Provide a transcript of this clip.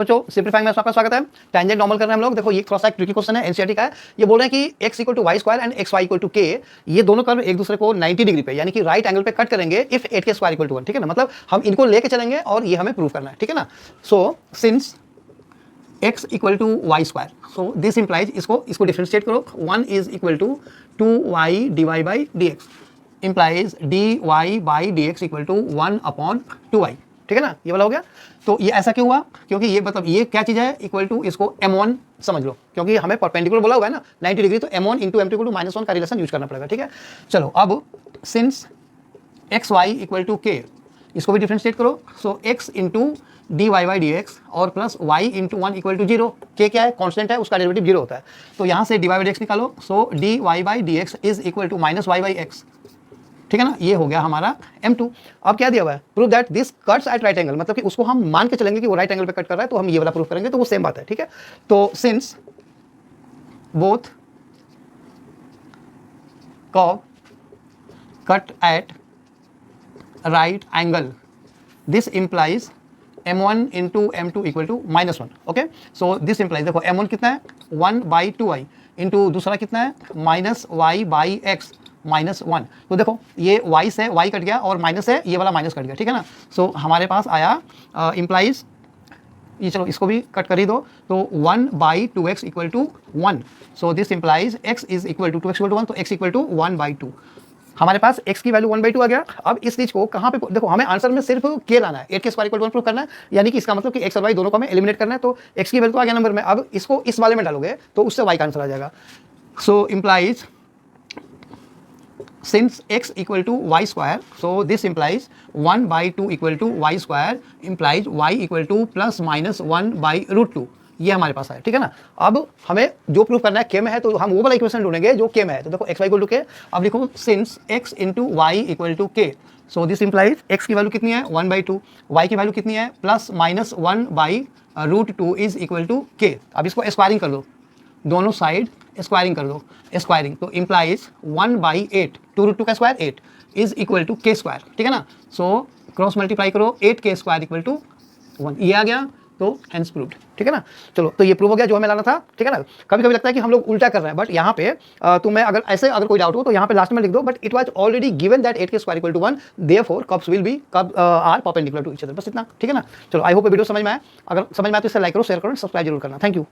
बच्चों सिंप्लीफाइंग में आपका स्वागत है। टेंजेंट नॉर्मल कर रहे हैं हम लोग। देखो ये थोड़ा सा ट्रिकी क्वेश्चन है, एनसीईआरटी का है। ये बोल रहे हैं कि x equal to Y square and X Y equal to K, ये दोनों कर्व एक दूसरे को 90 डिग्री पे यानी कि राइट एंगल पे कट करेंगे इफ 8 स्क्वायर इक्वल टू 1। ठीक है ना, मतलब हम इनको लेके चलेंगे और ये हमें प्रूव करना है। ठीक है ना, so since x equal to Y square, so this implies, इसको डिफरेंशिएट करो, 1 is equal to 2y dy by dx implies dy by dx equal to 1/2y। ठीक है ना, ये वाला हो गया। तो ये ऐसा क्यों हुआ, क्योंकि ये मतलब ये क्या चीज़ है, इक्वल टू इसको m1 समझ लो, क्योंकि हमें परपेंडिकुलर बोला हुआ है ना 90 डिग्री, तो m1 into m2 equal to -1 का रिलेशन यूज करना पड़ेगा। ठीक है, चलो अब since x Y equal to k, इसको भी डिफरेंशिएट करो, so x into d y by d x और plus y into 1 equal to 0। के क्या है, कॉन्स्टेंट है, उसका डेरिवेटिव 0 होता है, तो यहाँ से d y by d x निकालो, so d y by d x is equal to minus y by x. ठीक है ना, ये हो गया हमारा m2। अब क्या दिया हुआ है, prove that this cuts at right angle, मतलब कि उसको हम मान के चलेंगे कि वो राइट एंगल पे कट कर रहा है, तो हम ये वाला प्रूव करेंगे, तो वो सेम बात है। ठीक है, तो since both curve cut at right angle, this implies m1 into m2 equal to -1। Okay, so this implies, देखो m1 कितना है 1/2y इंटू दूसरा कितना है -y/x -1। तो देखो ये y से y कट गया और माइनस है, ये वाला माइनस कट गया। ठीक है ना, सो हमारे पास आया इंप्लाइज, ये चलो इसको भी कट कर ही दो, तो 1/2x equal to 1। So this implies x is equal to 2x equal to 1, तो x इक्वल टू 1/2। हमारे पास x की वैल्यू 1/2 आ गया। अब इस चीज को कहाँ पे, देखो हमें आंसर में सिर्फ k लाना है, 8 के स्क्वायर इक्वल टू 1 प्रूव करना है, यानी कि इसका मतलब कि x और y दोनों को हमें एलिमिनेट करना है। तो x की वैल्यू तो आ गया नंबर में, अब इसको इस वाले में डालोगे तो उससे y का आंसर आ जाएगा। सो implies since x equal to y square, so this implies 1/2 equal to y square implies y equal to plus minus 1/√2। ये हमारे पास है। ठीक है ना, अब हमें जो प्रूफ करना है k में है, तो हम वो वाला इक्वेशन ढूंढेंगे जो k में है। तो देखो x y equal to k, अब लिखो since x into Y equal to k, so this implies x की वैल्यू कितनी है 1/2, y की वैल्यू कितनी है plus minus 1/√2 is equal to k। अब इसको स्क्वायरिंग कर दो, दोनों साइड स्क्वायरिंग कर दो, स्क्वायरिंग, तो इंप्लाइज 1/8, 2√2 का square 8 is equal to k square. ठीक है ना, सो क्रॉस मल्टीप्लाई करो, 8k स्क्वायर इक्वल टू 1, ये आ गया, तो हेंस प्रूव्ड। ठीक है ना, चलो तो ये प्रूव हो गया जो हमें लाना था। ठीक है ना, कभी कभी लगता है कि हम लोग उल्टा कर रहे हैं, बट यहाँ पे तुम्हें अगर ऐसे अगर कोई डाउट हो तो यहाँ पे लास्ट में लिख दो, but it was already given that 8k square equal to 1, therefore curves will be are perpendicular to each other. बस इतना। ठीक है ना, चलो आई होप वीडियो समझ में आया। अगर समझ में आया तो इसे लाइक करो, शेयर करो, सब्सक्राइब जरूर करना। Thank you.